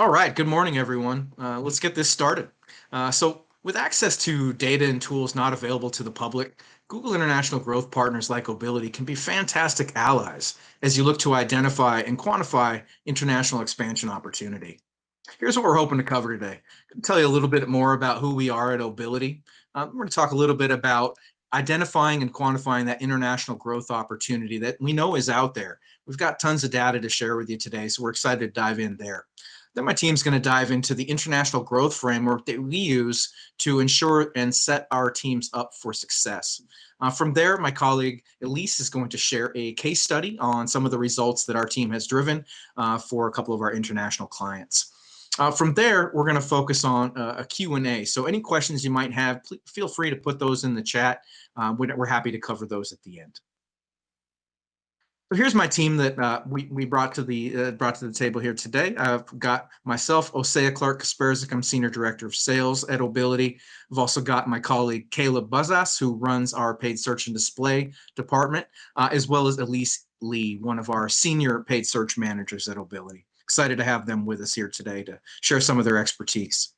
All right, good morning, everyone. Let's get this started. With access to data and tools not available to the public, Google International Growth Partners like Obility can be fantastic allies as you look to identify and quantify international expansion opportunity. Here's what we're hoping to cover today. I'm going to tell you a little bit more about who we are at Obility. We're going to talk a little bit about identifying and quantifying that international growth opportunity that we know is out there. We've got tons of data to share with you today, so we're excited to dive in there. Then my team's going to dive into the international growth framework that we use to ensure and set our teams up for success. From there, my colleague Elise is going to share a case study on some of the results that our team has driven for a couple of our international clients. From there, we're going to focus on a Q&A. So any questions you might have, feel free to put those in the chat. We're happy to cover those at the end. So here's my team that we brought to the table here today. I've got myself, Osea Clark Kasperzik. I'm Senior Director of Sales at Obility. I've also got my colleague Caleb Buzas, who runs our paid search and display department, as well as Elise Lee, one of our senior paid search managers at Obility. Excited to have them with us here today to share some of their expertise.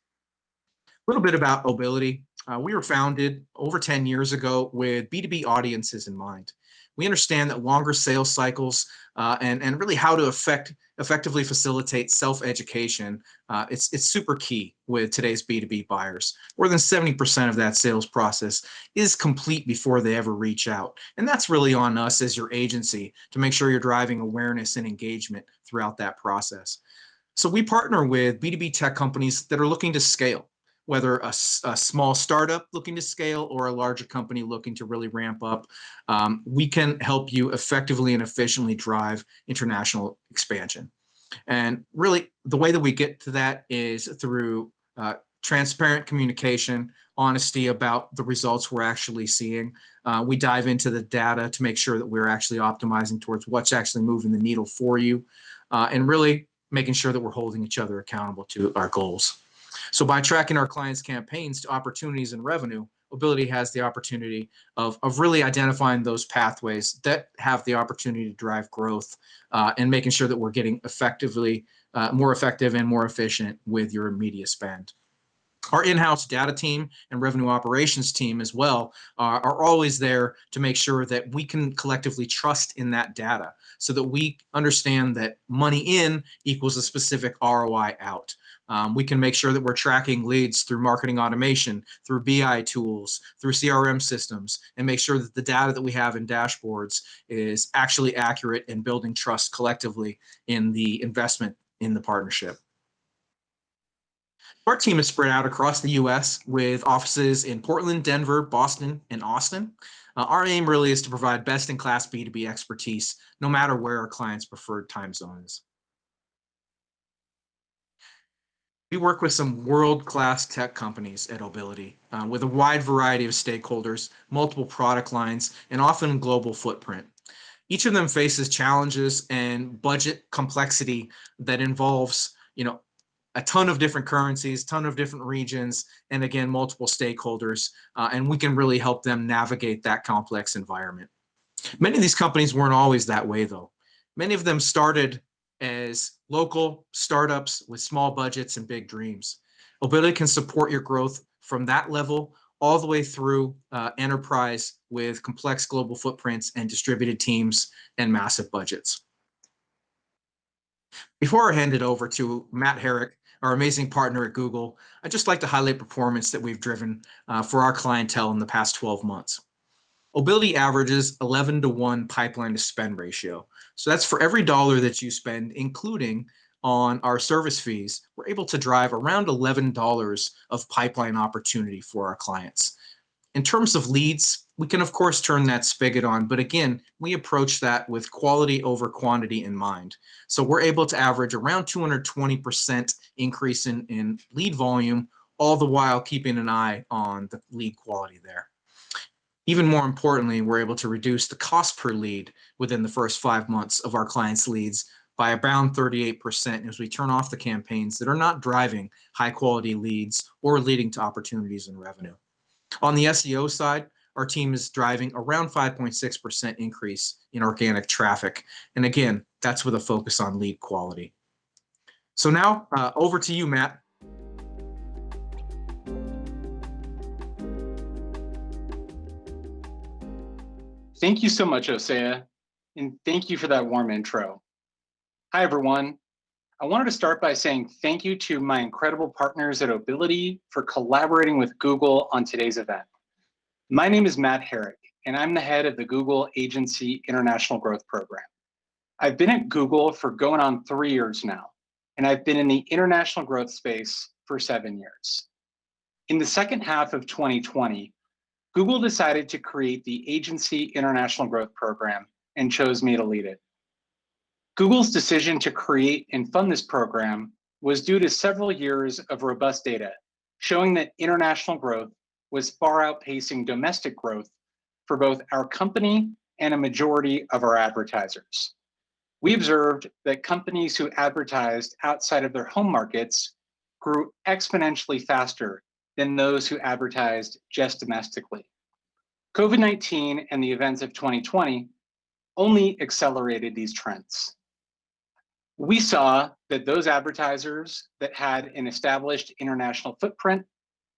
A little bit about Obility. We were founded over 10 years ago with B2B audiences in mind. We understand that longer sales cycles and really how to effectively facilitate self-education, it's super key with today's B2B buyers. More than 70% of that sales process is complete before they ever reach out. And that's really on us as your agency to make sure you're driving awareness and engagement throughout that process. So we partner with B2B tech companies that are looking to scale, whether a small startup looking to scale or a larger company looking to really ramp up. We can help you effectively and efficiently drive international expansion. And really, the way that we get to that is through transparent communication, honesty about the results we're actually seeing. We dive into the data to make sure that we're actually optimizing towards what's actually moving the needle for you, and really making sure that we're holding each other accountable to our goals. So by tracking our clients' campaigns to opportunities and revenue, Obility has the opportunity of really identifying those pathways that have the opportunity to drive growth and making sure that we're getting more effective and more efficient with your media spend. Our in-house data team and revenue operations team as well are always there to make sure that we can collectively trust in that data so that we understand that money in equals a specific ROI out. We can make sure that we're tracking leads through marketing automation, through BI tools, through CRM systems, and make sure that the data that we have in dashboards is actually accurate and building trust collectively in the investment in the partnership. Our team is spread out across the US with offices in Portland, Denver, Boston, and Austin. Our aim really is to provide best-in-class B2B expertise no matter where our clients' preferred time zone is. We work with some world-class tech companies at Obility with a wide variety of stakeholders, multiple product lines, and often global footprint. Each of them faces challenges and budget complexity that involves, a ton of different currencies, ton of different regions, and again, multiple stakeholders, and we can really help them navigate that complex environment. Many of these companies weren't always that way, though. Many of them started as local startups with small budgets and big dreams. Obility can support your growth from that level all the way through enterprise with complex global footprints and distributed teams and massive budgets. Before I hand it over to Matt Herrick, our amazing partner at Google, I'd just like to highlight performance that we've driven for our clientele in the past 12 months. Obility averages 11-to-1 pipeline to spend ratio. So that's for every dollar that you spend, including on our service fees, we're able to drive around $11 of pipeline opportunity for our clients. In terms of leads, we can of course turn that spigot on, but again, we approach that with quality over quantity in mind. So we're able to average around 220% increase in lead volume, all the while keeping an eye on the lead quality there. Even more importantly, we're able to reduce the cost per lead within the first 5 months of our clients' leads by around 38% as we turn off the campaigns that are not driving high quality leads or leading to opportunities and revenue. On the SEO side, our team is driving around 5.6% increase in organic traffic. And again, that's with a focus on lead quality. So now over to you, Matt. Thank you so much, Osea, and thank you for that warm intro. Hi, everyone. I wanted to start by saying thank you to my incredible partners at Obility for collaborating with Google on today's event. My name is Matt Herrick, and I'm the head of the Google Agency International Growth Program. I've been at Google for going on 3 years now, and I've been in the international growth space for 7 years. In the second half of 2020, Google decided to create the Agency International Growth Program and chose me to lead it. Google's decision to create and fund this program was due to several years of robust data showing that international growth was far outpacing domestic growth for both our company and a majority of our advertisers. We observed that companies who advertised outside of their home markets grew exponentially faster than those who advertised just domestically. COVID-19 and the events of 2020 only accelerated these trends. We saw that those advertisers that had an established international footprint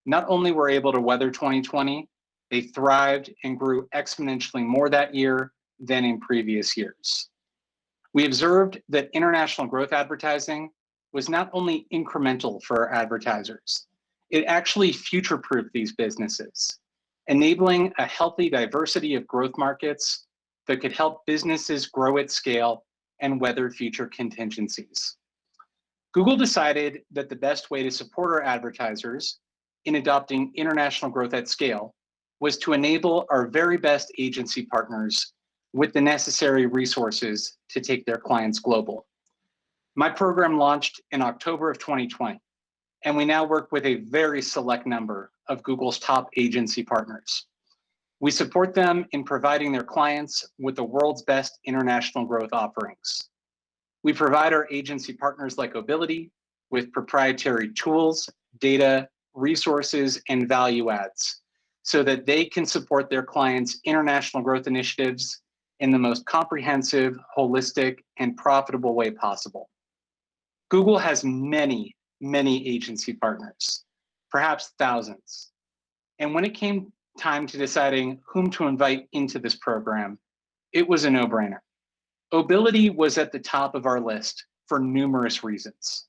not only were able to weather 2020, they thrived and grew exponentially more that year than in previous years. We observed that international growth advertising was not only incremental for our advertisers, it actually future-proofed these businesses, enabling a healthy diversity of growth markets that could help businesses grow at scale and weather future contingencies. Google decided that the best way to support our advertisers in adopting international growth at scale was to enable our very best agency partners with the necessary resources to take their clients global. My program launched in October of 2020, and we now work with a very select number of Google's top agency partners. We support them in providing their clients with the world's best international growth offerings. We provide our agency partners like Obility with proprietary tools, data, resources, and value adds so that they can support their clients' international growth initiatives in the most comprehensive, holistic, and profitable way possible. Google has many agency partners, perhaps thousands. And when it came time to deciding whom to invite into this program, it was a no-brainer. Obility was at the top of our list for numerous reasons.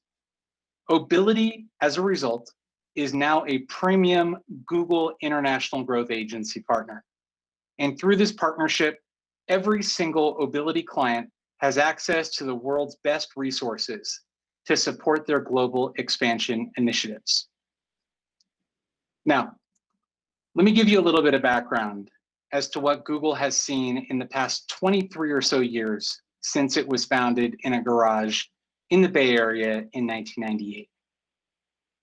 Obility, as a result, is now a premium Google International Growth Agency partner. And through this partnership, every single Obility client has access to the world's best resources to support their global expansion initiatives. Now, let me give you a little bit of background as to what Google has seen in the past 23 or so years since it was founded in a garage in the Bay Area in 1998.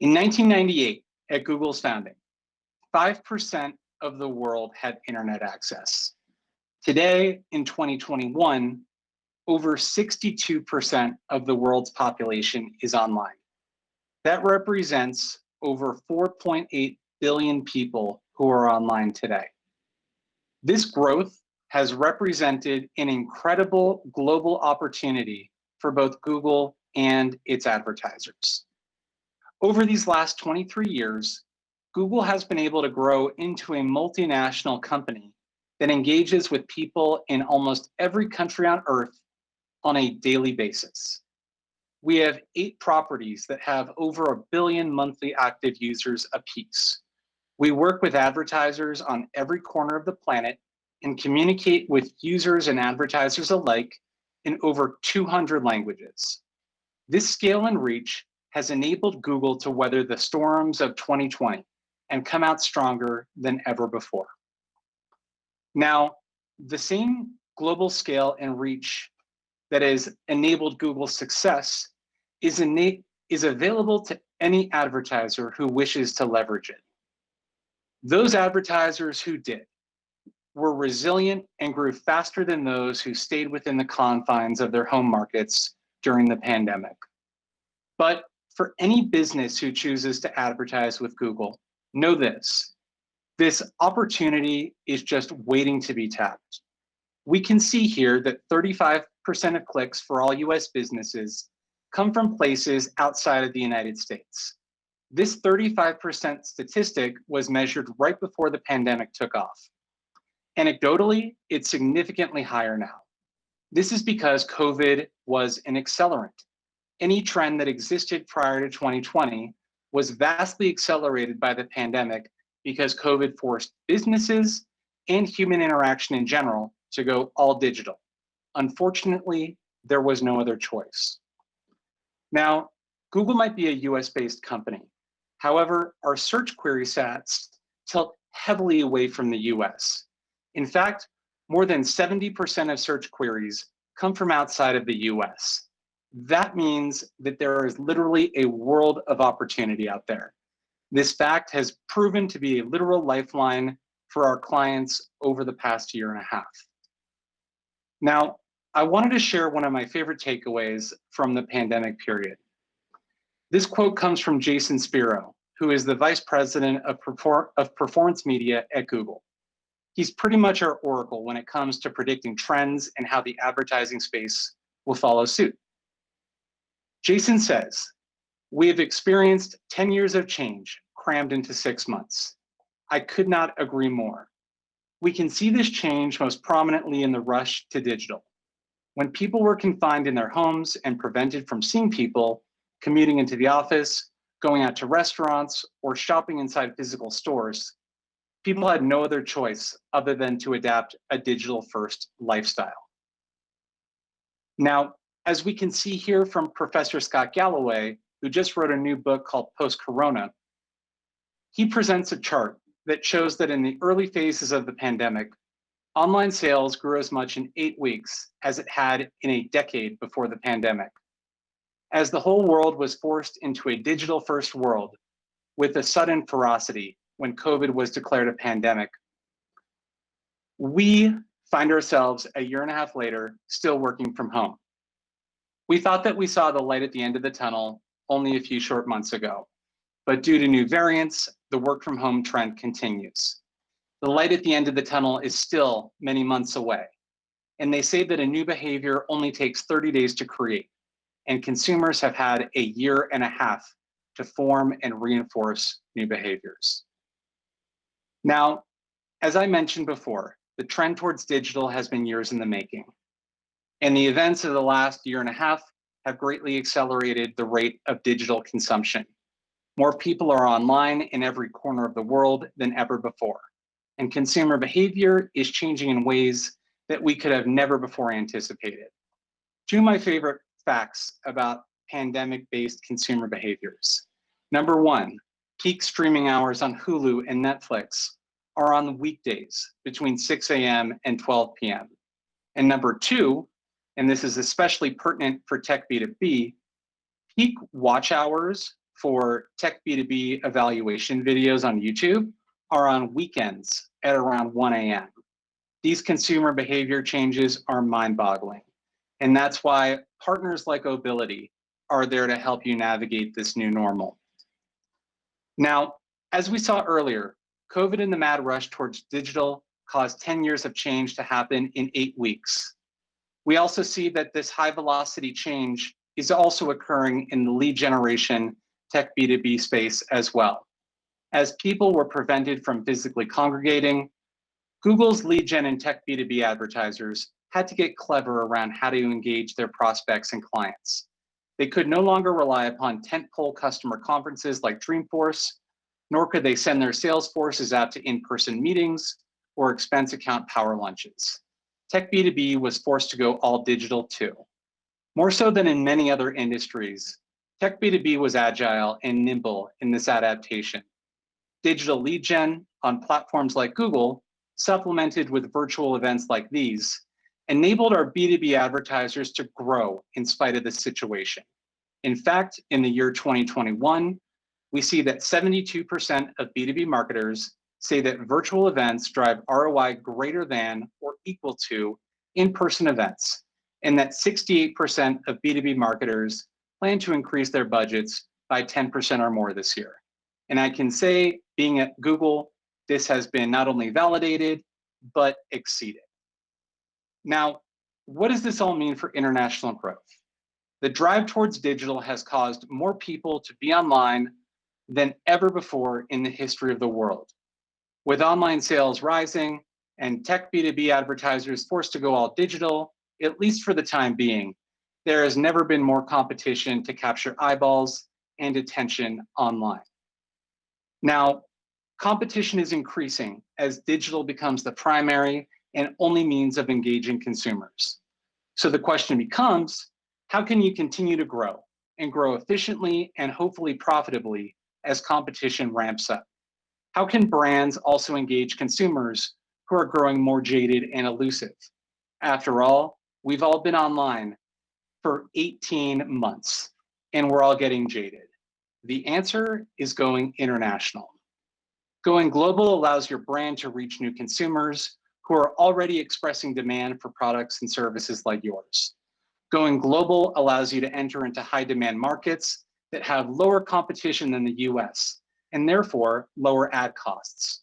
In 1998, at Google's founding, 5% of the world had internet access. Today, in 2021, over 62% of the world's population is online. That represents over 4.8 billion people who are online today. This growth has represented an incredible global opportunity for both Google and its advertisers. Over these last 23 years, Google has been able to grow into a multinational company that engages with people in almost every country on Earth on a daily basis. We have 8 properties that have over 1 billion monthly active users apiece. We work with advertisers on every corner of the planet and communicate with users and advertisers alike in over 200 languages. This scale and reach has enabled Google to weather the storms of 2020 and come out stronger than ever before. Now, the same global scale and reach that has enabled Google's success is available to any advertiser who wishes to leverage it. Those advertisers who did were resilient and grew faster than those who stayed within the confines of their home markets during the pandemic. But for any business who chooses to advertise with Google, know this opportunity is just waiting to be tapped. We can see here that 35% of clicks for all US businesses come from places outside of the United States. This 35% statistic was measured right before the pandemic took off. Anecdotally, it's significantly higher now. This is because COVID was an accelerant. Any trend that existed prior to 2020 was vastly accelerated by the pandemic because COVID forced businesses and human interaction in general to go all digital. Unfortunately, there was no other choice. Now, Google might be a US-based company. However, our search query stats tilt heavily away from the US. In fact, more than 70% of search queries come from outside of the US. That means that there is literally a world of opportunity out there. This fact has proven to be a literal lifeline for our clients over the past year and a half. Now, I wanted to share one of my favorite takeaways from the pandemic period. This quote comes from Jason Spiro, who is the Vice President of Performance Media at Google. He's pretty much our oracle when it comes to predicting trends and how the advertising space will follow suit. Jason says, "We have experienced 10 years of change crammed into 6 months. I could not agree more. We can see this change most prominently in the rush to digital. When people were confined in their homes and prevented from seeing people, commuting into the office, going out to restaurants, or shopping inside physical stores, people had no other choice other than to adapt a digital-first lifestyle." Now, as we can see here from Professor Scott Galloway, who just wrote a new book called Post-Corona, he presents a chart that shows that in the early phases of the pandemic, online sales grew as much in 8 weeks as it had in a decade before the pandemic. As the whole world was forced into a digital-first world with a sudden ferocity when COVID was declared a pandemic, we find ourselves a year and a half later still working from home. We thought that we saw the light at the end of the tunnel only a few short months ago, but due to new variants, the work from home trend continues. The light at the end of the tunnel is still many months away, and they say that a new behavior only takes 30 days to create, and consumers have had a year and a half to form and reinforce new behaviors. Now, as I mentioned before, the trend towards digital has been years in the making, and the events of the last year and a half have greatly accelerated the rate of digital consumption. More people are online in every corner of the world than ever before, and consumer behavior is changing in ways that we could have never before anticipated. Two of my favorite facts about pandemic-based consumer behaviors. Number one, peak streaming hours on Hulu and Netflix are on weekdays between 6 a.m. and 12 p.m. And number two, and this is especially pertinent for tech B2B, peak watch hours for tech B2B evaluation videos on YouTube are on weekends at around 1 a.m. These consumer behavior changes are mind-boggling. And that's why partners like Obility are there to help you navigate this new normal. Now, as we saw earlier, COVID and the mad rush towards digital caused 10 years of change to happen in 8 weeks. We also see that this high velocity change is also occurring in the lead generation tech B2B space as well. As people were prevented from physically congregating, Google's lead gen and tech B2B advertisers had to get clever around how to engage their prospects and clients. They could no longer rely upon tentpole customer conferences like Dreamforce, nor could they send their sales forces out to in-person meetings or expense account power lunches. Tech B2B was forced to go all digital too. More so than in many other industries, tech B2B was agile and nimble in this adaptation. Digital lead gen on platforms like Google, supplemented with virtual events like these, enabled our B2B advertisers to grow in spite of the situation. In fact, in the year 2021, we see that 72% of B2B marketers say that virtual events drive ROI greater than or equal to in-person events, and that 68% of B2B marketers plan to increase their budgets by 10% or more this year. And I can say, being at Google, this has been not only validated, but exceeded. Now, what does this all mean for international growth? The drive towards digital has caused more people to be online than ever before in the history of the world. With online sales rising and tech B2B advertisers forced to go all digital, at least for the time being, there has never been more competition to capture eyeballs and attention online. Now, competition is increasing as digital becomes the primary and only means of engaging consumers. So the question becomes, how can you continue to grow and grow efficiently and hopefully profitably as competition ramps up? How can brands also engage consumers who are growing more jaded and elusive? After all, we've all been online for 18 months and we're all getting jaded. The answer is going international. Going global allows your brand to reach new consumers who are already expressing demand for products and services like yours. Going global allows you to enter into high demand markets that have lower competition than the US and therefore lower ad costs.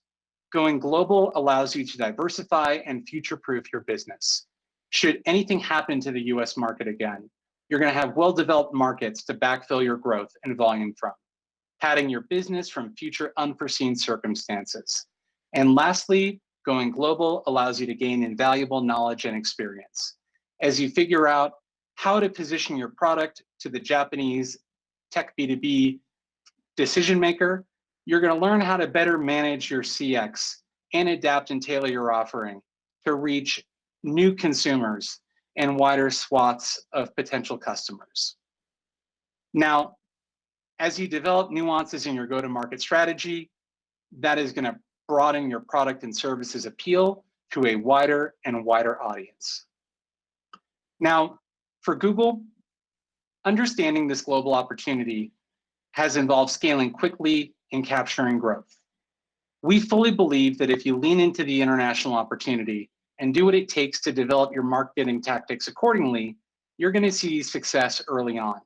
Going global allows you to diversify and future-proof your business. Should anything happen to the US market again, you're going to have well-developed markets to backfill your growth and volume from, padding your business from future unforeseen circumstances. And lastly, going global allows you to gain invaluable knowledge and experience. As you figure out how to position your product to the Japanese tech B2B decision maker, you're going to learn how to better manage your CX and adapt and tailor your offering to reach new consumers and wider swaths of potential customers. Now, as you develop nuances in your go-to-market strategy, that is going to broaden your product and services appeal to a wider and wider audience. Now, for Google, understanding this global opportunity has involved scaling quickly and capturing growth. We fully believe that if you lean into the international opportunity and do what it takes to develop your marketing tactics accordingly, you're going to see success early on.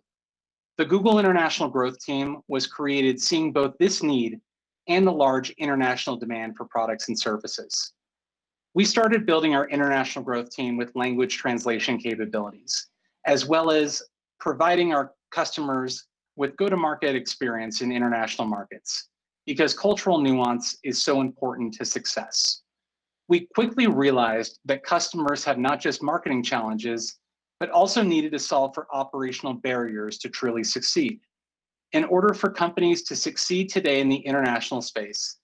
The Google International Growth Team was created seeing both this need and the large international demand for products and services. We started building our international growth team with language translation capabilities, as well as providing our customers with go-to-market experience in international markets, because cultural nuance is so important to success. We quickly realized that customers have not just marketing challenges, but also needed to solve for operational barriers to truly succeed. In order for companies to succeed today in the international space,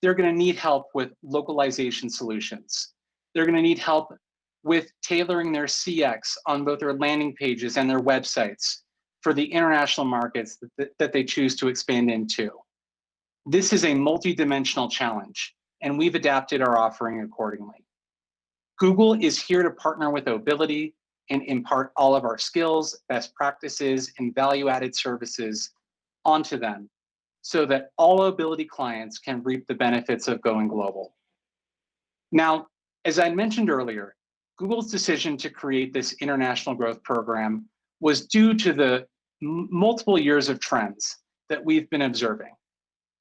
they're going to need help with localization solutions. They're going to need help with tailoring their CX on both their landing pages and their websites for the international markets that they choose to expand into. This is a multi-dimensional challenge, and we've adapted our offering accordingly. Google is here to partner with Obility and impart all of our skills, best practices, and value-added services onto them so that all Obility clients can reap the benefits of going global. Now, as I mentioned earlier, Google's decision to create this international growth program was due to the multiple years of trends that we've been observing.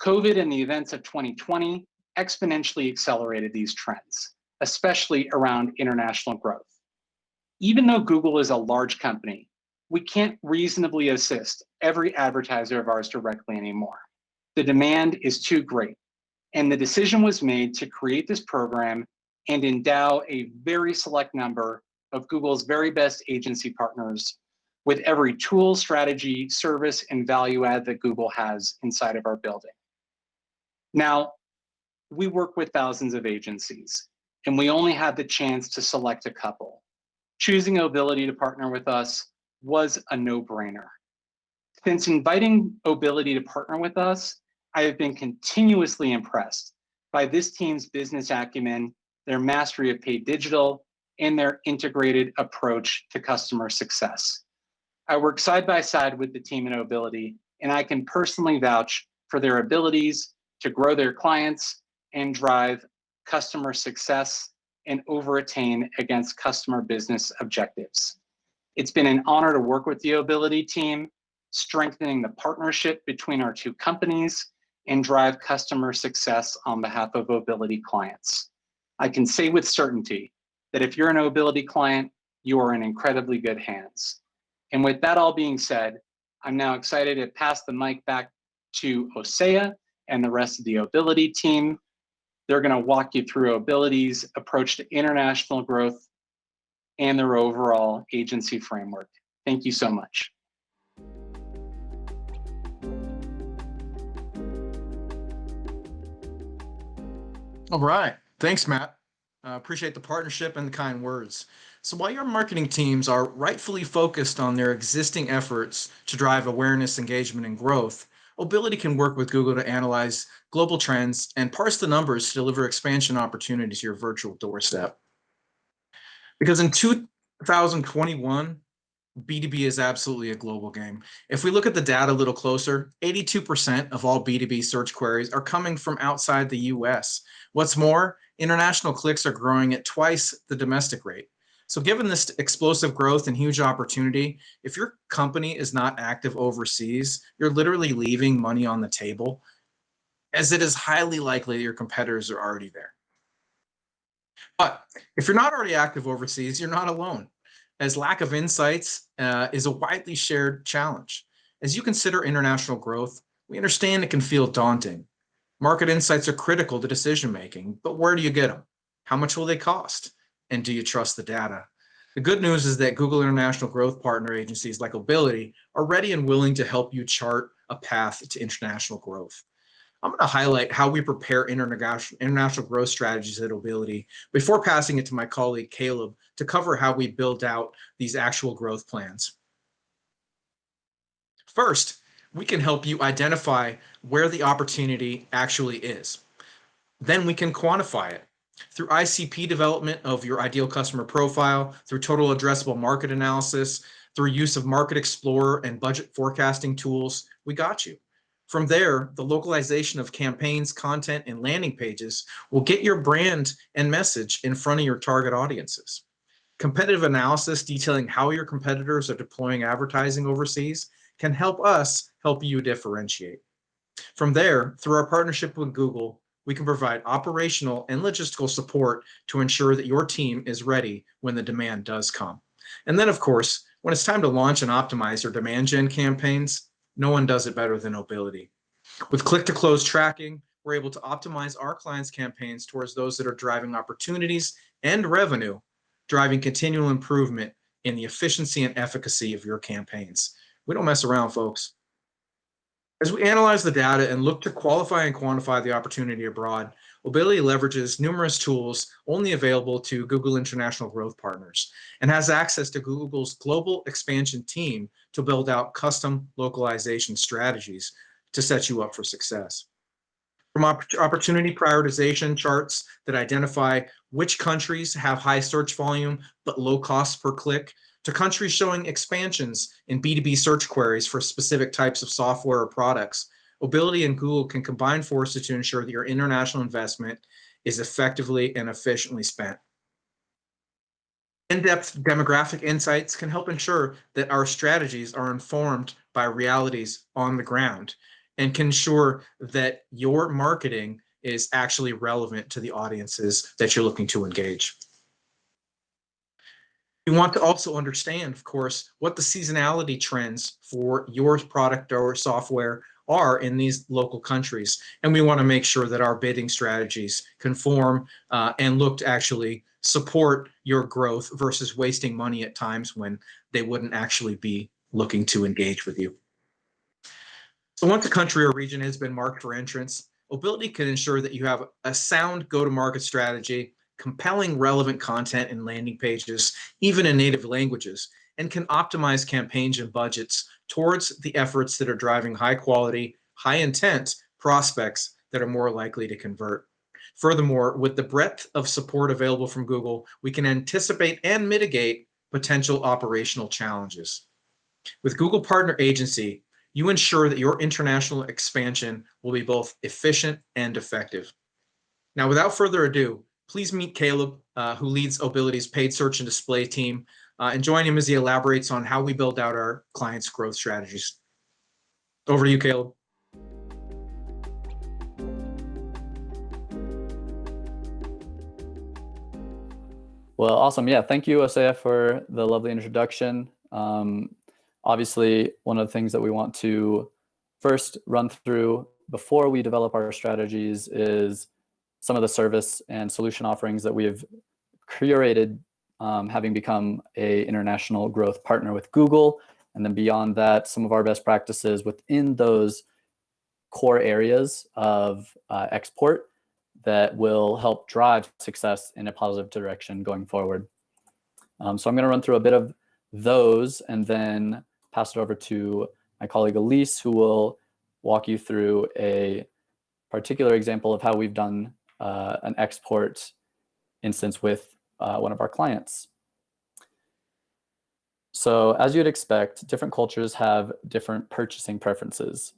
COVID and the events of 2020 exponentially accelerated these trends, especially around international growth. Even though Google is a large company, we can't reasonably assist every advertiser of ours directly anymore. The demand is too great, and the decision was made to create this program and endow a very select number of Google's very best agency partners with every tool, strategy, service, and value add that Google has inside of our building. Now, we work with thousands of agencies, and we only had the chance to select a couple. Choosing Obility to partner with us was a no-brainer. Since inviting Obility to partner with us, I have been continuously impressed by this team's business acumen, their mastery of paid digital, and their integrated approach to customer success. I work side by side with the team at Obility, and I can personally vouch for their abilities to grow their clients and drive customer success and over-attain against customer business objectives. It's been an honor to work with the Obility team, strengthening the partnership between our two companies and drive customer success on behalf of Obility clients. I can say with certainty that if you're an Obility client, you are in incredibly good hands. And with that all being said, I'm now excited to pass the mic back to Osea and the rest of the Obility team. They're going to walk you through Obility's approach to international growth and their overall agency framework. Thank you so much. All right. Thanks, Matt. Appreciate the partnership and the kind words. So while your marketing teams are rightfully focused on their existing efforts to drive awareness, engagement, and growth, Obility can work with Google to analyze global trends and parse the numbers to deliver expansion opportunities to your virtual doorstep. Because in 2021, B2B is absolutely a global game. If we look at the data a little closer, 82% of all B2B search queries are coming from outside the US. What's more, international clicks are growing at twice the domestic rate. So given this explosive growth and huge opportunity, if your company is not active overseas, you're literally leaving money on the table, as it is highly likely that your competitors are already there. But if you're not already active overseas, you're not alone, as lack of insights is a widely shared challenge. As you consider international growth, we understand it can feel daunting. Market insights are critical to decision making, but where do you get them? How much will they cost? And do you trust the data? The good news is that Google International Growth Partner agencies like Obility are ready and willing to help you chart a path to international growth. I'm going to highlight how we prepare international growth strategies at Obility before passing it to my colleague Caleb to cover how we build out these actual growth plans. First, we can help you identify where the opportunity actually is. Then we can quantify it. Through ICP development of your ideal customer profile, through total addressable market analysis, through use of Market Explorer and budget forecasting tools, we got you. From there, the localization of campaigns, content, and landing pages will get your brand and message in front of your target audiences. Competitive analysis detailing how your competitors are deploying advertising overseas can help us help you differentiate. From there, through our partnership with Google, we can provide operational and logistical support to ensure that your team is ready when the demand does come. And then, of course, when it's time to launch and optimize your demand gen campaigns, no one does it better than Obility. With click-to-close tracking, we're able to optimize our clients' campaigns towards those that are driving opportunities and revenue, driving continual improvement in the efficiency and efficacy of your campaigns. We don't mess around, folks. As we analyze the data and look to qualify and quantify the opportunity abroad, Obility leverages numerous tools only available to Google International Growth Partners and has access to Google's global expansion team to build out custom localization strategies to set you up for success. From opportunity prioritization charts that identify which countries have high search volume but low cost per click, to countries showing expansions in B2B search queries for specific types of software or products, Obility and Google can combine forces to ensure that your international investment is effectively and efficiently spent. In-depth demographic insights can help ensure that our strategies are informed by realities on the ground and can ensure that your marketing is actually relevant to the audiences that you're looking to engage. You want to also understand, of course, what the seasonality trends for your product or software are in these local countries. And we want to make sure that our bidding strategies conform and look to actually support your growth versus wasting money at times when they wouldn't actually be looking to engage with you. So once a country or region has been marked for entrance, Obility can ensure that you have a sound go-to-market strategy, compelling relevant content and landing pages, even in native languages, and can optimize campaigns and budgets towards the efforts that are driving high quality, high intent prospects that are more likely to convert. Furthermore, with the breadth of support available from Google, we can anticipate and mitigate potential operational challenges. With Google Partner Agency, you ensure that your international expansion will be both efficient and effective. Now, without further ado, please meet Caleb, who leads Obility's paid search and display team, and join him as he elaborates on how we build out our clients' growth strategies. Over to you, Caleb. Well, awesome. Yeah, thank you, Osea, for the lovely introduction. Obviously, one of the things that we want to first run through before we develop our strategies is some of the service and solution offerings that we've curated, having become an international growth partner with Google. And then beyond that, some of our best practices within those core areas of export that will help drive success in a positive direction going forward. So I'm going to run through a bit of those and then pass it over to my colleague Elise, who will walk you through a particular example of how we've done an export instance with one of our clients. So as you'd expect, different cultures have different purchasing preferences.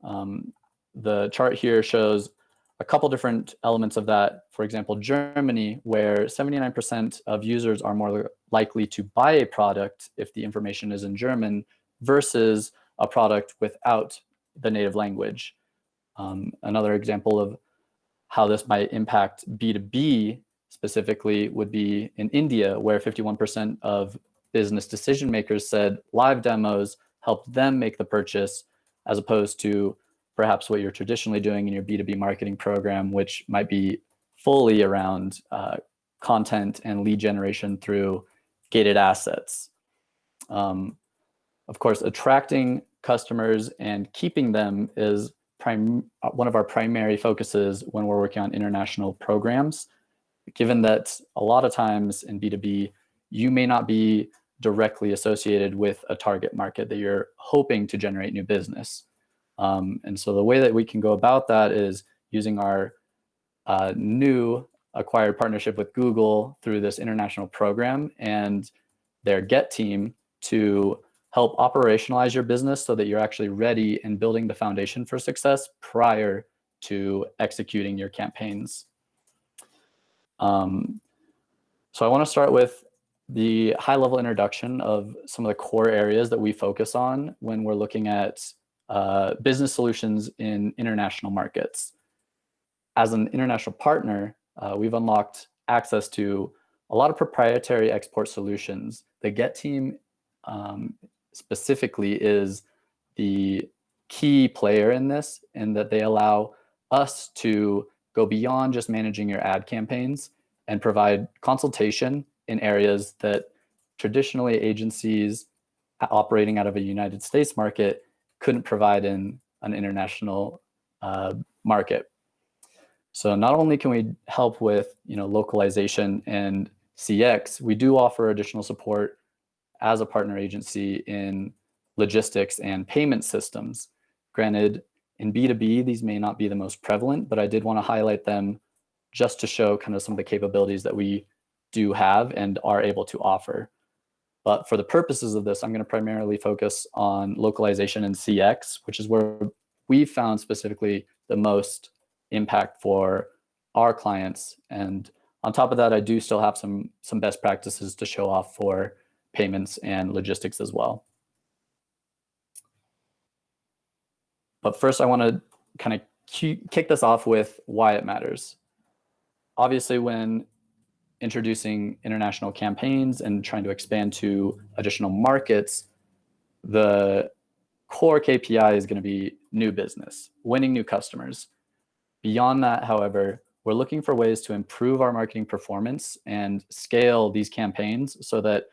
The chart here shows a couple different elements of that. For example, Germany, where 79% of users are more likely to buy a product if the information is in German versus a product without the native language. Another example of how this might impact B2B specifically would be in India, where 51% of business decision makers said live demos helped them make the purchase, as opposed to perhaps what you're traditionally doing in your B2B marketing program, which might be fully around content and lead generation through gated assets. Of course, attracting customers and keeping them is one of our primary focuses when we're working on international programs, given that a lot of times in B2B, you may not be directly associated with a target market that you're hoping to generate new business. And so the way that we can go about that is using our new acquired partnership with Google through this international program and their Get team to help operationalize your business so that you're actually ready and building the foundation for success prior to executing your campaigns. So I want to start with the high-level introduction of some of the core areas that we focus on when we're looking at business solutions in international markets. As an international partner, we've unlocked access to a lot of proprietary export solutions. The Get team specifically is the key player in this, in that they allow us to go beyond just managing your ad campaigns and provide consultation in areas that traditionally agencies operating out of a United States market couldn't provide in an international market. So not only can we help with localization and CX, we do offer additional support as a partner agency in logistics and payment systems. Granted, in B2B, these may not be the most prevalent, but I did want to highlight them just to show kind of some of the capabilities that we do have and are able to offer. But for the purposes of this, I'm going to primarily focus on localization and CX, which is where we found specifically the most impact for our clients. And on top of that, I do still have some best practices to show off for payments and logistics as well. But first, I want to kind of kick this off with why it matters. Obviously, when introducing international campaigns and trying to expand to additional markets, the core KPI is going to be new business, winning new customers. Beyond that, however, we're looking for ways to improve our marketing performance and scale these campaigns so that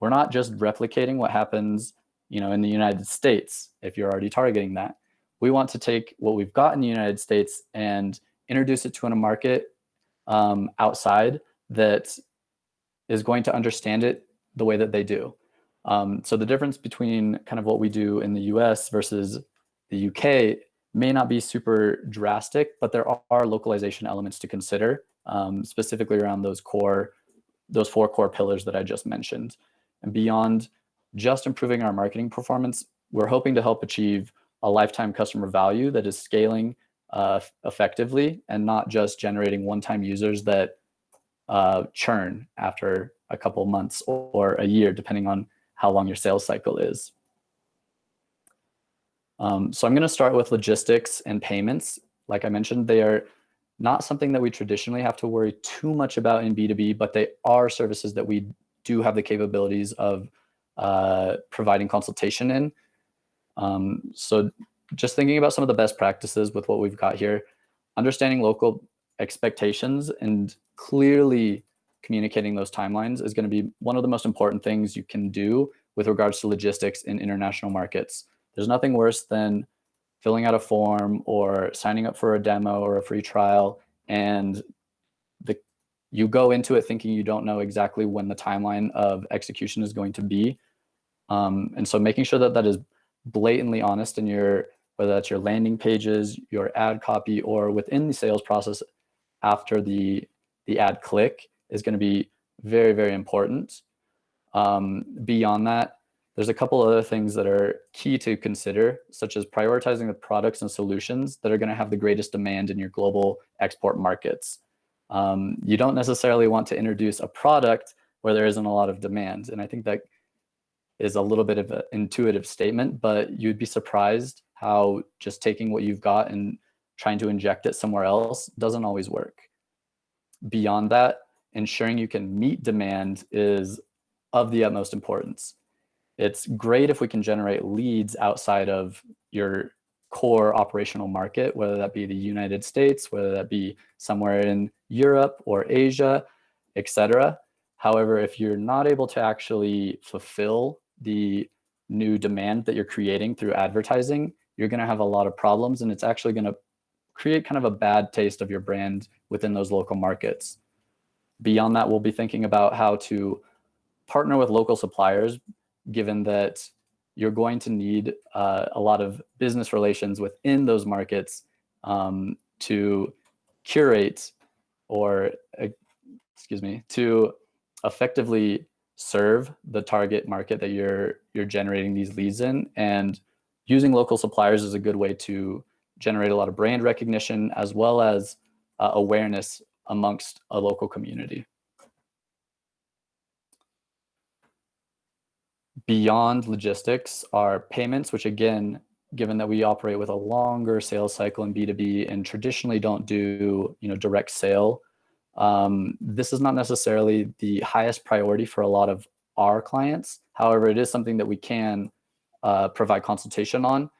we're not just replicating what happens, in the United States, if you're already targeting that. We want to take what we've got in the United States and introduce it to a market outside that is going to understand it the way that they do. So the difference between kind of what we do in the US versus the UK may not be super drastic, but there are localization elements to consider, specifically around those four core pillars that I just mentioned. And beyond just improving our marketing performance, we're hoping to help achieve a lifetime customer value that is scaling effectively and not just generating one-time users that churn after a couple months or a year, depending on how long your sales cycle is. So I'm going to start with logistics and payments. Like I mentioned, they are not something that we traditionally have to worry too much about in B2B, but they are services that we do have the capabilities of providing consultation in. So just thinking about some of the best practices with what we've got here, understanding local expectations and clearly communicating those timelines is going to be one of the most important things you can do with regards to logistics in international markets. There's nothing worse than filling out a form or signing up for a demo or a free trial, and you go into it thinking you don't know exactly when the timeline of execution is going to be. And so making sure that that is blatantly honest in whether that's your landing pages, your ad copy, or within the sales process after the ad click is going to be very, very important. Beyond that, there's a couple other things that are key to consider, such as prioritizing the products and solutions that are going to have the greatest demand in your global export markets. You don't necessarily want to introduce a product where there isn't a lot of demand. And I think that is a little bit of an intuitive statement, but you'd be surprised how just taking what you've got and trying to inject it somewhere else doesn't always work. Beyond that, ensuring you can meet demand is of the utmost importance. It's great if we can generate leads outside of your core operational market, whether that be the United States, whether that be somewhere in Europe or Asia, etc. However, if you're not able to actually fulfill the new demand that you're creating through advertising, you're going to have a lot of problems, and it's actually going to create kind of a bad taste of your brand within those local markets. Beyond that, we'll be thinking about how to partner with local suppliers, given that you're going to need a lot of business relations within those markets to curate or, to effectively serve the target market that you're generating these leads in. And using local suppliers is a good way to generate a lot of brand recognition as well as awareness amongst a local community. Beyond logistics are payments, which again, given that we operate with a longer sales cycle in B2B and traditionally don't do direct sale, this is not necessarily the highest priority for a lot of our clients. However, it is something that we can provide consultation on.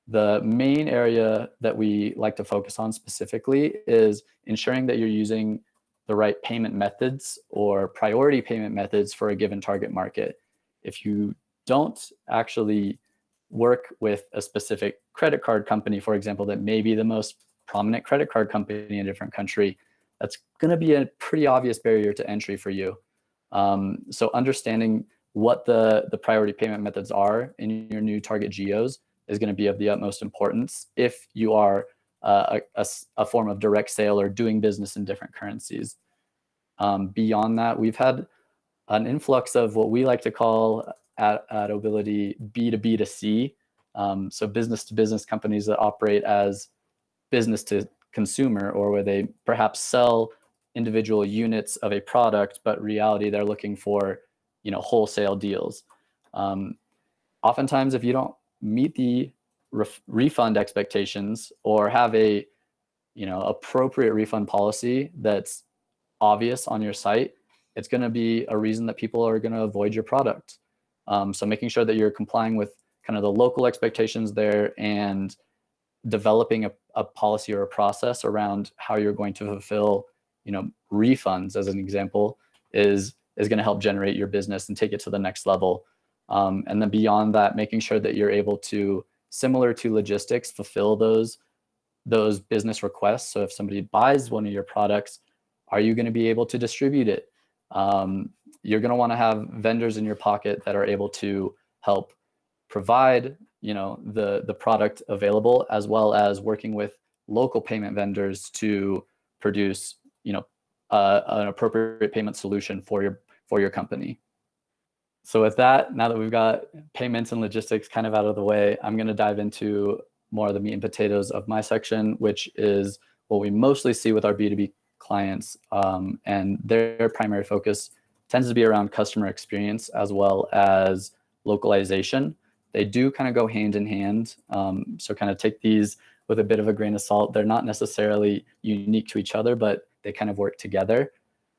The main area that we like to focus on specifically is ensuring that you're using the right payment methods or priority payment methods for a given target market. If you don't actually work with a specific credit card company, for example, that may be the most prominent credit card company in a different country, that's going to be a pretty obvious barrier to entry for you. So understanding what the priority payment methods are in your new target geos is going to be of the utmost importance if you are a form of direct sale or doing business in different currencies. Beyond that, we've had an influx of what we like to call at Obility B2B to C. So business to business companies that operate as business to consumer, or where they perhaps sell individual units of a product, but in reality they're looking for wholesale deals. Oftentimes, if you don't meet the refund expectations or have a appropriate refund policy that's obvious on your site, it's going to be a reason that people are going to avoid your product. So making sure that you're complying with kind of the local expectations there and developing a policy or a process around how you're going to fulfill refunds, as an example, is going to help generate your business and take it to the next level. And then beyond that, making sure that you're able to, similar to logistics, fulfill those business requests. So if somebody buys one of your products, are you going to be able to distribute it? You're going to want to have vendors in your pocket that are able to help provide the product available, as well as working with local payment vendors to produce an appropriate payment solution for your company. So with that, now that we've got payments and logistics kind of out of the way, I'm going to dive into more of the meat and potatoes of my section, which is what we mostly see with our B2B clients, and their primary focus tends to be around customer experience as well as localization. They do kind of go hand in hand, so kind of take these with a bit of a grain of salt. They're not necessarily unique to each other, but they kind of work together.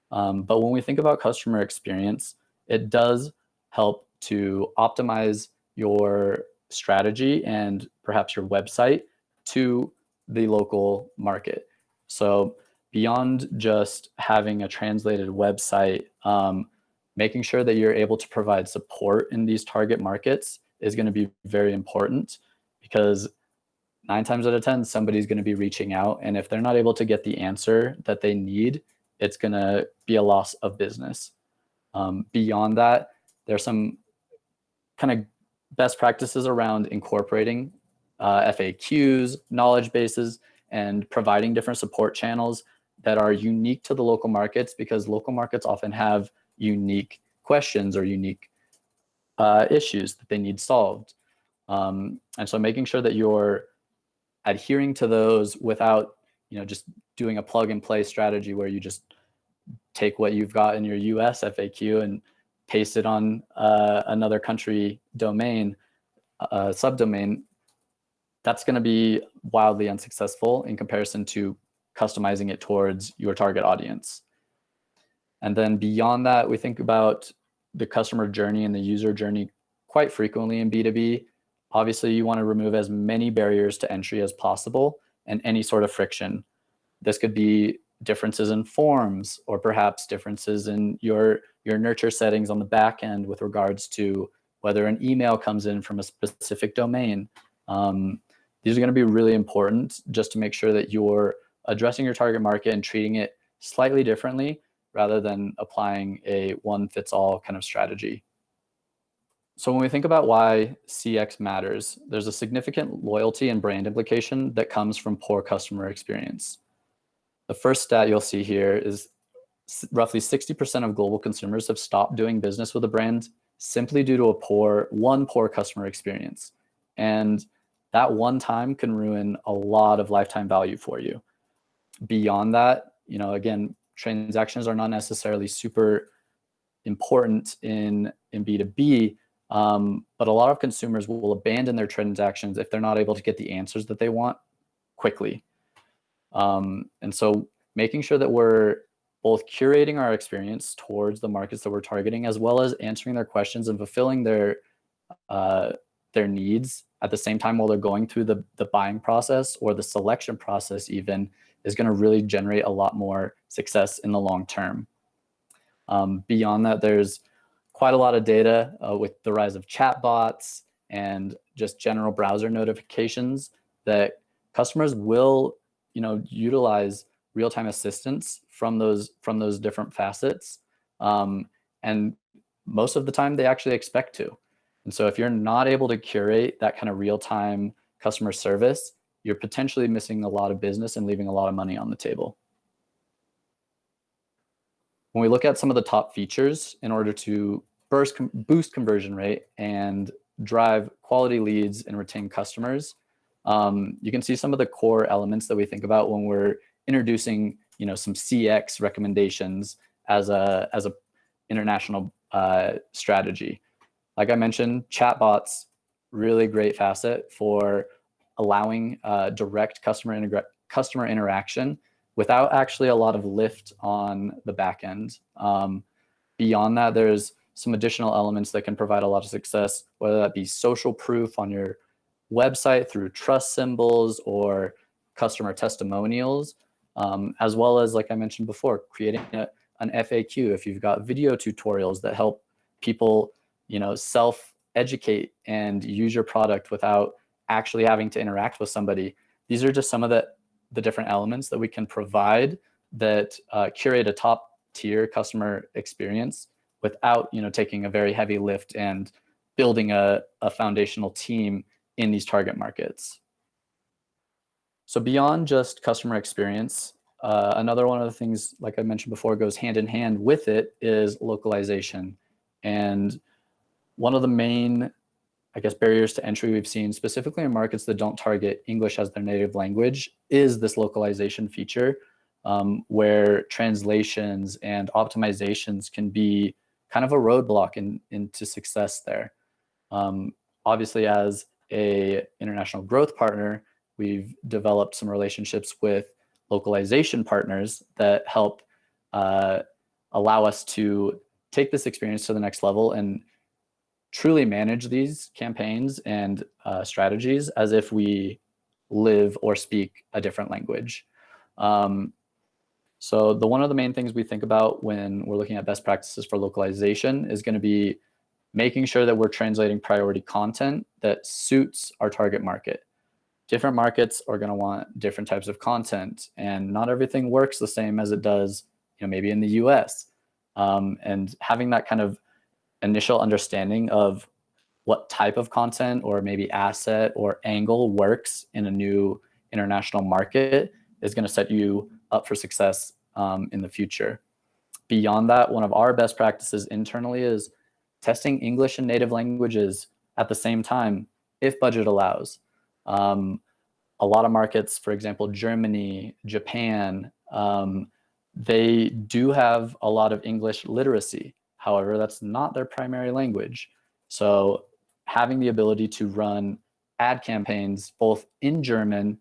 But when we think about customer experience, it does help to optimize your strategy and perhaps your website to the local market. So beyond just having a translated website, making sure that you're able to provide support in these target markets is going to be very important, because 9 times out of 10, somebody's going to be reaching out. And if they're not able to get the answer that they need, it's going to be a loss of business. Beyond that, there's some kind of best practices around incorporating FAQs, knowledge bases, and providing different support channels that are unique to the local markets, because local markets often have unique questions or unique issues that they need solved. And so making sure that you're adhering to those without, just doing a plug and play strategy where you just take what you've got in your US FAQ and paste it on another country domain, subdomain, that's going to be wildly unsuccessful in comparison to customizing it towards your target audience. And then beyond that, we think about the customer journey and the user journey quite frequently in B2B. Obviously, you want to remove as many barriers to entry as possible and any sort of friction. This could be differences in forms, or perhaps differences in your nurture settings on the back end with regards to whether an email comes in from a specific domain. These are going to be really important just to make sure that you're addressing your target market and treating it slightly differently rather than applying a one-fits-all kind of strategy. So when we think about why CX matters, there's a significant loyalty and brand implication that comes from poor customer experience. The first stat you'll see here is roughly 60% of global consumers have stopped doing business with a brand simply due to a poor customer experience. And that one time can ruin a lot of lifetime value for you. Beyond that, again, transactions are not necessarily super important in B2B, but a lot of consumers will abandon their transactions if they're not able to get the answers that they want quickly. And so making sure that we're both curating our experience towards the markets that we're targeting, as well as answering their questions and fulfilling their needs at the same time while they're going through the buying process or the selection process even, is going to really generate a lot more success in the long term. Beyond that, there's quite a lot of data with the rise of chatbots and just general browser notifications that customers will, utilize real-time assistance from those different facets. And most of the time they actually expect to. And so if you're not able to curate that kind of real-time customer service, you're potentially missing a lot of business and leaving a lot of money on the table. When we look at some of the top features in order to boost conversion rate and drive quality leads and retain customers, you can see some of the core elements that we think about when we're introducing, some CX recommendations as a international strategy. Like I mentioned, chatbots, really great facet for allowing direct customer interaction without actually a lot of lift on the back end. Beyond that, there's some additional elements that can provide a lot of success, whether that be social proof on your website through trust symbols or customer testimonials, as well as, like I mentioned before, creating an FAQ. If you've got video tutorials that help people, self-educate and use your product without actually having to interact with somebody. These are just some of the different elements that we can provide that curate a top-tier customer experience without, taking a very heavy lift and building a foundational team in these target markets. So beyond just customer experience, another one of the things, like I mentioned before, goes hand in hand with it is localization. And one of the main, barriers to entry we've seen, specifically in markets that don't target English as their native language, is this localization feature, where translations and optimizations can be kind of a roadblock into success there. Obviously, as a international growth partner, we've developed some relationships with localization partners that help allow us to take this experience to the next level and truly manage these campaigns and strategies as if we live or speak a different language. So one of the main things we think about when we're looking at best practices for localization is going to be making sure that we're translating priority content that suits our target market. Different markets are going to want different types of content, and not everything works the same as it does, maybe in the US. And having that kind of initial understanding of what type of content or maybe asset or angle works in a new international market is going to set you up for success in the future. Beyond that, one of our best practices internally is testing English and native languages at the same time, if budget allows. A lot of markets, for example, Germany, Japan, they do have a lot of English literacy. However, that's not their primary language. So having the ability to run ad campaigns both in German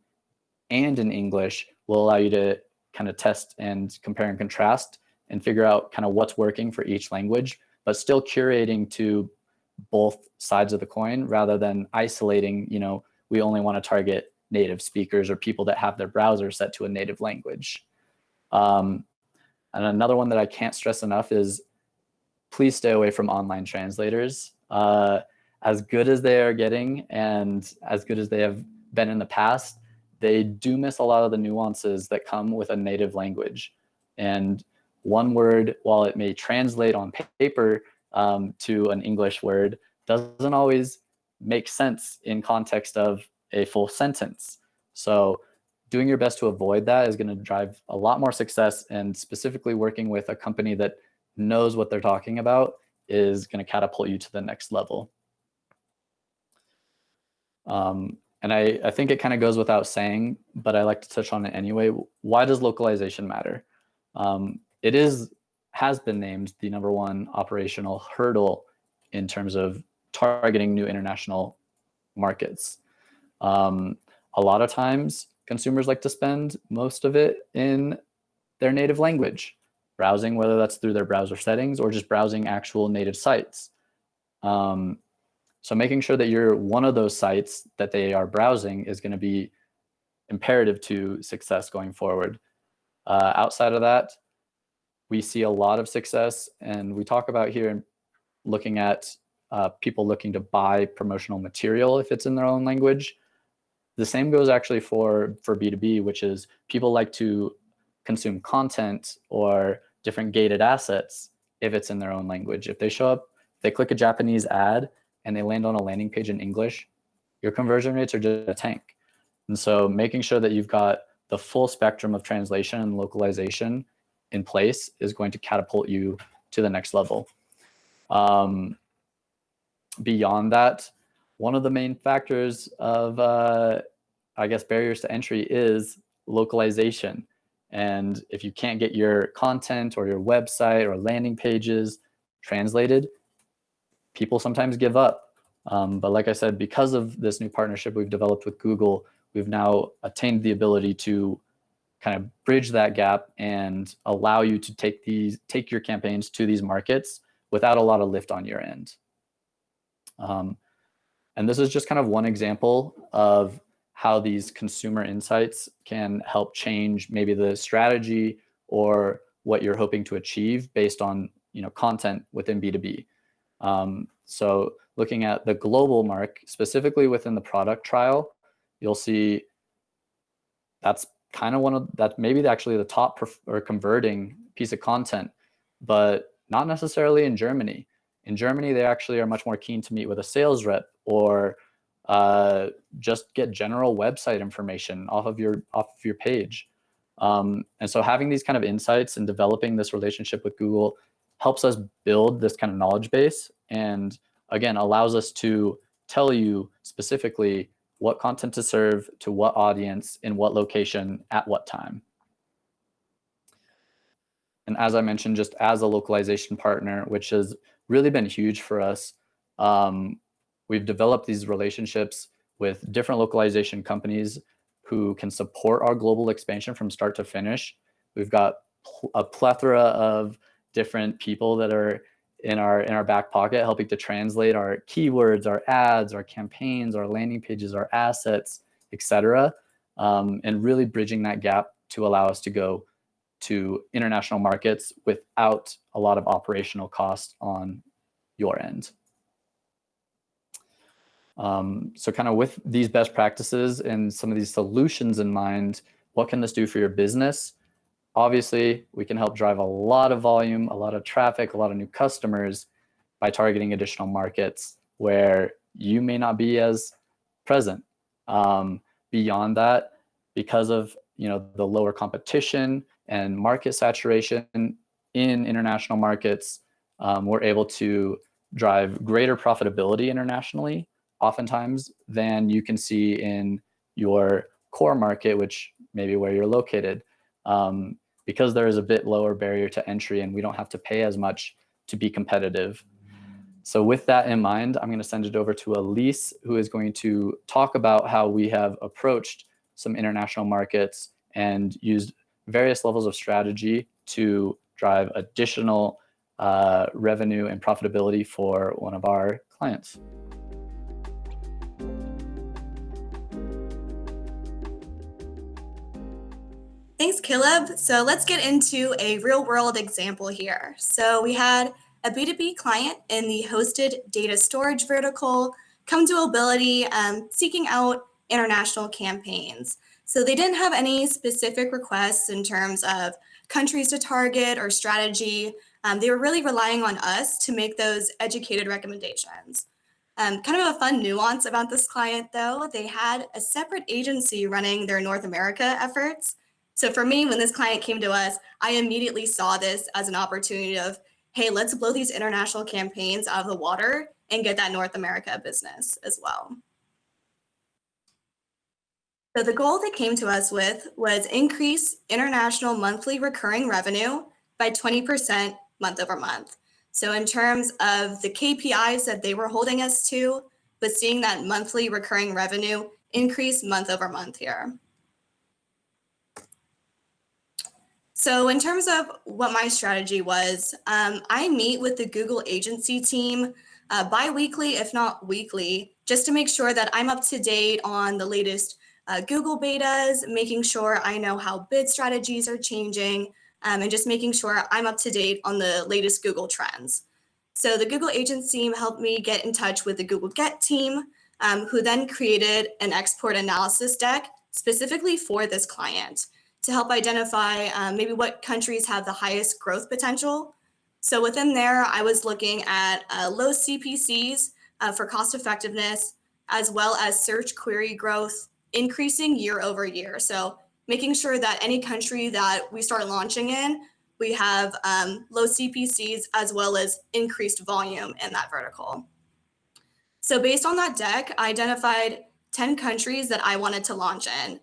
and in English will allow you to kind of test and compare and contrast and figure out kind of what's working for each language, but still curating to both sides of the coin rather than isolating, we only want to target native speakers or people that have their browser set to a native language. And another one that I can't stress enough is please stay away from online translators. As good as they are getting and as good as they have been in the past, they do miss a lot of the nuances that come with a native language. And one word, while it may translate on paper to an English word, doesn't always make sense in context of a full sentence. So doing your best to avoid that is going to drive a lot more success, and specifically working with a company that knows what they're talking about is going to catapult you to the next level. And I think it kind of goes without saying, but I like to touch on it anyway. Why does localization matter? It has been named the #1 operational hurdle in terms of targeting new international markets. A lot of times, consumers like to spend most of it in their native language, browsing, whether that's through their browser settings or just browsing actual native sites. So making sure that you're one of those sites that they are browsing is going to be imperative to success going forward. Outside of that, we see a lot of success, and we talk about here looking at people looking to buy promotional material if it's in their own language. The same goes actually for B2B, which is people like to consume content or different gated assets if it's in their own language. If they show up, they click a Japanese ad and they land on a landing page in English, your conversion rates are just a tank. And so making sure that you've got the full spectrum of translation and localization in place is going to catapult you to the next level. Beyond that, one of the main factors of, barriers to entry is localization. And if you can't get your content or your website or landing pages translated, people sometimes give up. But like I said, because of this new partnership we've developed with Google, we've now attained the ability to kind of bridge that gap and allow you to take your campaigns to these markets without a lot of lift on your end. And this is just kind of one example of how these consumer insights can help change maybe the strategy or what you're hoping to achieve based on content within B2B. So looking at the global mark, specifically within the product trial, you'll see that's kind of that's maybe actually the top or converting piece of content, but not necessarily in Germany. In Germany, they actually are much more keen to meet with a sales rep or just get general website information off of your page. And so having these kind of insights and developing this relationship with Google helps us build this kind of knowledge base, and again, allows us to tell you specifically what content to serve to what audience in what location at what time. And as I mentioned, just as a localization partner, which has really been huge for us, we've developed these relationships with different localization companies who can support our global expansion from start to finish. We've got a plethora of different people that are in our back pocket, helping to translate our keywords, our ads, our campaigns, our landing pages, our assets, etc., and really bridging that gap to allow us to go to international markets without a lot of operational cost on your end. So kind of with these best practices and some of these solutions in mind, what can this do for your business? Obviously, we can help drive a lot of volume, a lot of traffic, a lot of new customers by targeting additional markets where you may not be as present. Beyond that, because of the lower competition and market saturation in international markets, we're able to drive greater profitability internationally, oftentimes, than you can see in your core market, which may be where you're located. Because there is a bit lower barrier to entry and we don't have to pay as much to be competitive. So with that in mind, I'm going to send it over to Elise, who is going to talk about how we have approached some international markets and used various levels of strategy to drive additional revenue and profitability for one of our clients. Thanks, Caleb. So let's get into a real world example here. So we had a B2B client in the hosted data storage vertical come to Obility seeking out international campaigns. So they didn't have any specific requests in terms of countries to target or strategy. They were really relying on us to make those educated recommendations. Kind of a fun nuance about this client, though, they had a separate agency running their North America efforts. So for me, when this client came to us, I immediately saw this as an opportunity of, hey, let's blow these international campaigns out of the water and get that North America business as well. So the goal they came to us with was increase international monthly recurring revenue by 20% month over month. So in terms of the KPIs that they were holding us to, but seeing that monthly recurring revenue increase month over month here. So in terms of what my strategy was, I meet with the Google agency team bi-weekly, if not weekly, just to make sure that I'm up to date on the latest Google betas, making sure I know how bid strategies are changing, and just making sure I'm up to date on the latest Google trends. So the Google agency team helped me get in touch with the Google Get team, who then created an export analysis deck specifically for this client to help identify maybe what countries have the highest growth potential. So within there, I was looking at low CPCs for cost effectiveness, as well as search query growth increasing year over year. So making sure that any country that we start launching in, we have low CPCs as well as increased volume in that vertical. So based on that deck, I identified 10 countries that I wanted to launch in.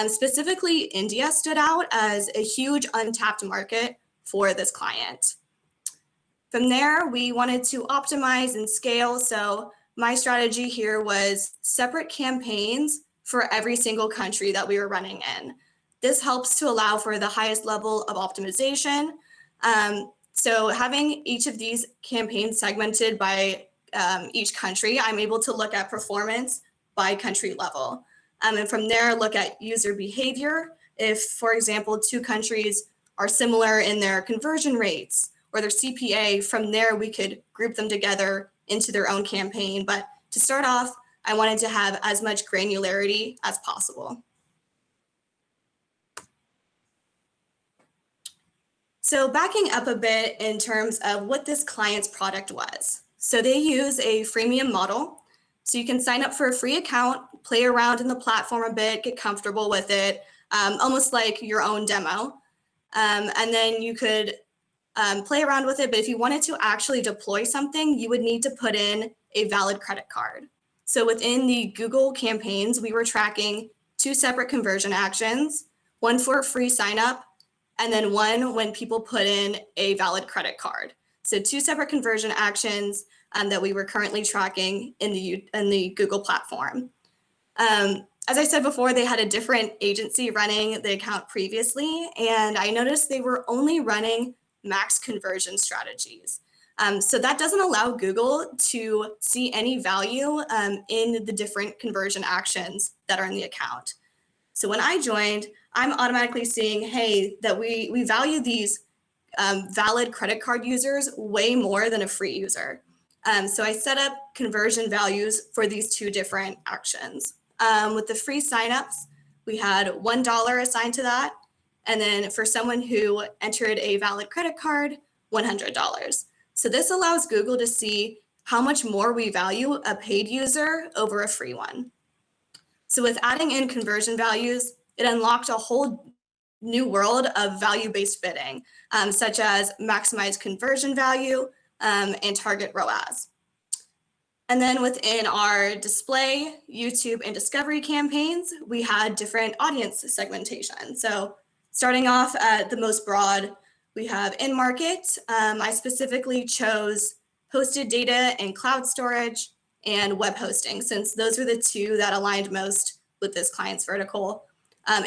Specifically, India stood out as a huge untapped market for this client. From there, we wanted to optimize and scale. So my strategy here was separate campaigns for every single country that we were running in. This helps to allow for the highest level of optimization. So having each of these campaigns segmented by each country, I'm able to look at performance by country level. And from there, look at user behavior. If, for example, two countries are similar in their conversion rates or their CPA, from there, we could group them together into their own campaign. But to start off, I wanted to have as much granularity as possible. So backing up a bit in terms of what this client's product was. So they use a freemium model. So you can sign up for a free account, play around in the platform a bit, get comfortable with it, almost like your own demo. And then you could play around with it. But if you wanted to actually deploy something, you would need to put in a valid credit card. So within the Google campaigns, we were tracking 2 separate conversion actions, one for a free sign up, and then one when people put in a valid credit card. So 2 separate conversion actions that we were currently tracking in the Google platform. As I said before, they had a different agency running the account previously, and I noticed they were only running max conversion strategies. So that doesn't allow Google to see any value in the different conversion actions that are in the account. So when I joined, I'm automatically seeing, hey, that we value these valid credit card users way more than a free user. So I set up conversion values for these two different actions. With the free signups, we had $1 assigned to that. And then for someone who entered a valid credit card, $100. So this allows Google to see how much more we value a paid user over a free one. So with adding in conversion values, it unlocked a whole new world of value-based bidding, such as maximize conversion value and target ROAS. And then within our display, YouTube, and discovery campaigns, we had different audience segmentation. So starting off at the most broad, we have in-market. I specifically chose hosted data and cloud storage and web hosting, since those were the two that aligned most with this client's vertical.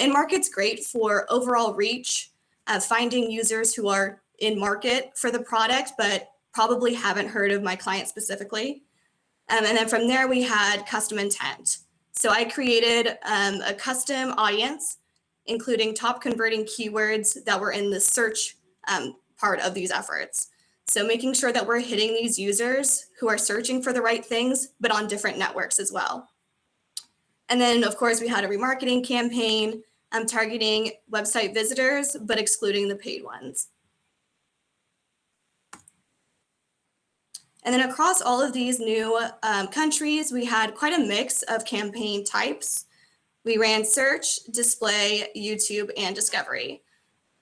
In-market's great for overall reach, finding users who are in market for the product, but probably haven't heard of my client specifically. And then from there, we had custom intent. So I created a custom audience, including top converting keywords that were in the search part of these efforts. So making sure that we're hitting these users who are searching for the right things, but on different networks as well. And then, of course, we had a remarketing campaign targeting website visitors, but excluding the paid ones. And then across all of these new countries, we had quite a mix of campaign types. We ran search, display, YouTube, and discovery.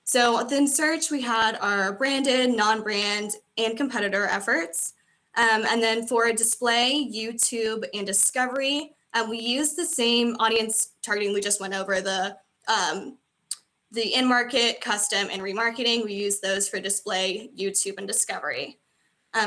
So within search, we had our branded, non-brand, and competitor efforts. And then for display, YouTube, and discovery, we used the same audience targeting we just went over, the in-market, custom, and remarketing. We used those for display, YouTube, and discovery.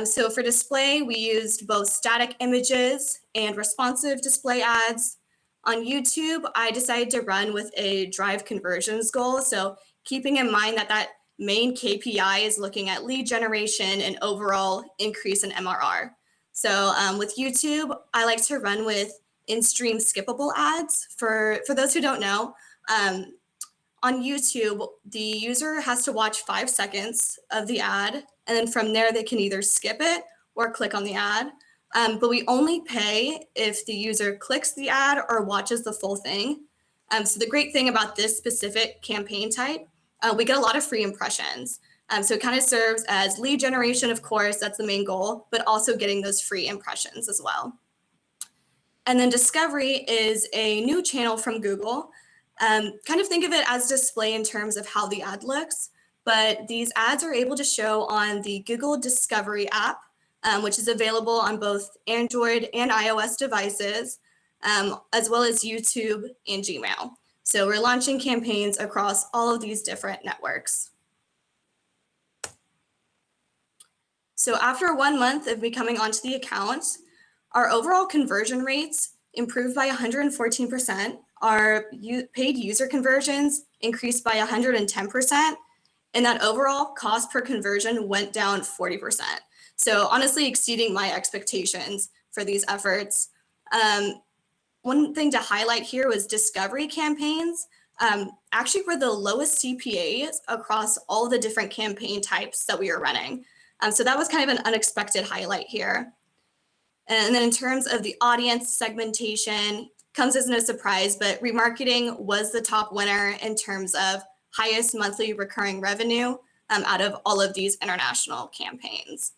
So for display, we used both static images and responsive display ads. On YouTube, I decided to run with a drive conversions goal. So keeping in mind that that main KPI is looking at lead generation and overall increase in MRR. So with YouTube, I like to run with in-stream skippable ads. For those who don't know, on YouTube, the user has to watch 5 seconds of the ad, and then from there they can either skip it or click on the ad. But we only pay if the user clicks the ad or watches the full thing. So the great thing about this specific campaign type, we get a lot of free impressions. So it kind of serves as lead generation, of course, that's the main goal, but also getting those free impressions as well. And then discovery is a new channel from Google. Kind of think of it as display in terms of how the ad looks, but these ads are able to show on the Google Discovery app, which is available on both Android and iOS devices, as well as YouTube and Gmail. So we're launching campaigns across all of these different networks. So after 1 month of me coming onto the account, our overall conversion rates improved by 114%. Our paid user conversions increased by 110%, and that overall cost per conversion went down 40%. So honestly, exceeding my expectations for these efforts. One thing to highlight here was discovery campaigns actually were the lowest CPAs across all the different campaign types that we were running. So that was kind of an unexpected highlight here. And then in terms of the audience segmentation, comes as no surprise, but remarketing was the top winner in terms of highest monthly recurring revenue out of all of these international campaigns.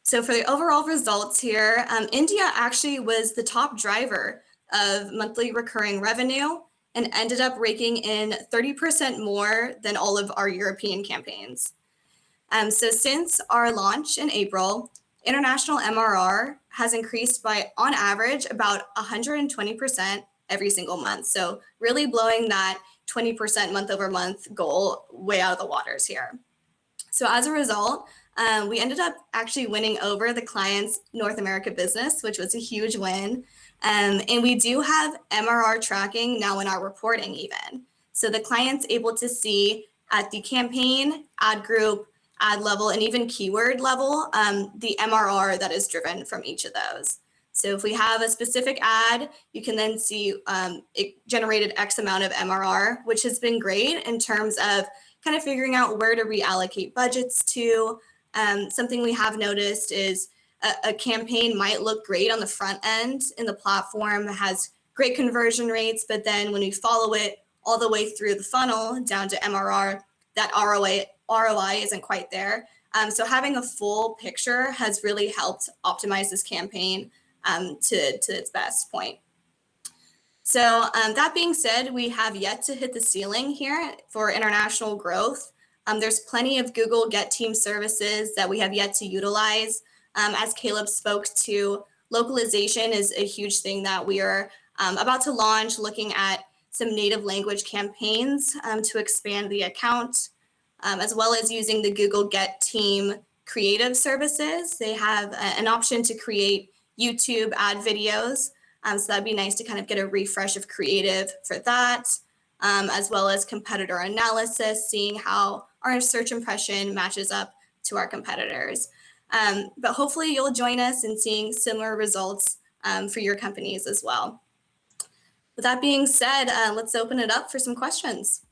So for the overall results here, India actually was the top driver of monthly recurring revenue and ended up raking in 30% more than all of our European campaigns. So since our launch in April, international MRR has increased by, on average, about 120% every single month. So really blowing that 20% month over month goal way out of the waters here. So as a result, we ended up actually winning over the client's North America business, which was a huge win. And we do have MRR tracking now in our reporting even. So the client's able to see at the campaign, ad group, ad level, and even keyword level, the MRR that is driven from each of those. So if we have a specific ad, you can then see it generated X amount of MRR, which has been great in terms of kind of figuring out where to reallocate budgets to. Something we have noticed is a campaign might look great on the front end in the platform, has great conversion rates, but then when we follow it all the way through the funnel down to MRR, that ROI isn't quite there. So having a full picture has really helped optimize this campaign to its best point. So that being said, we have yet to hit the ceiling here for international growth. There's plenty of Google Get Team services that we have yet to utilize. As Caleb spoke to, localization is a huge thing that we are about to launch, looking at some native language campaigns to expand the account, as well as using the Google Get Team creative services. They have an option to create YouTube ad videos. So that'd be nice to kind of get a refresh of creative for that, as well as competitor analysis, seeing how our search impression matches up to our competitors. But hopefully you'll join us in seeing similar results for your companies as well. With that being said, let's open it up for some questions.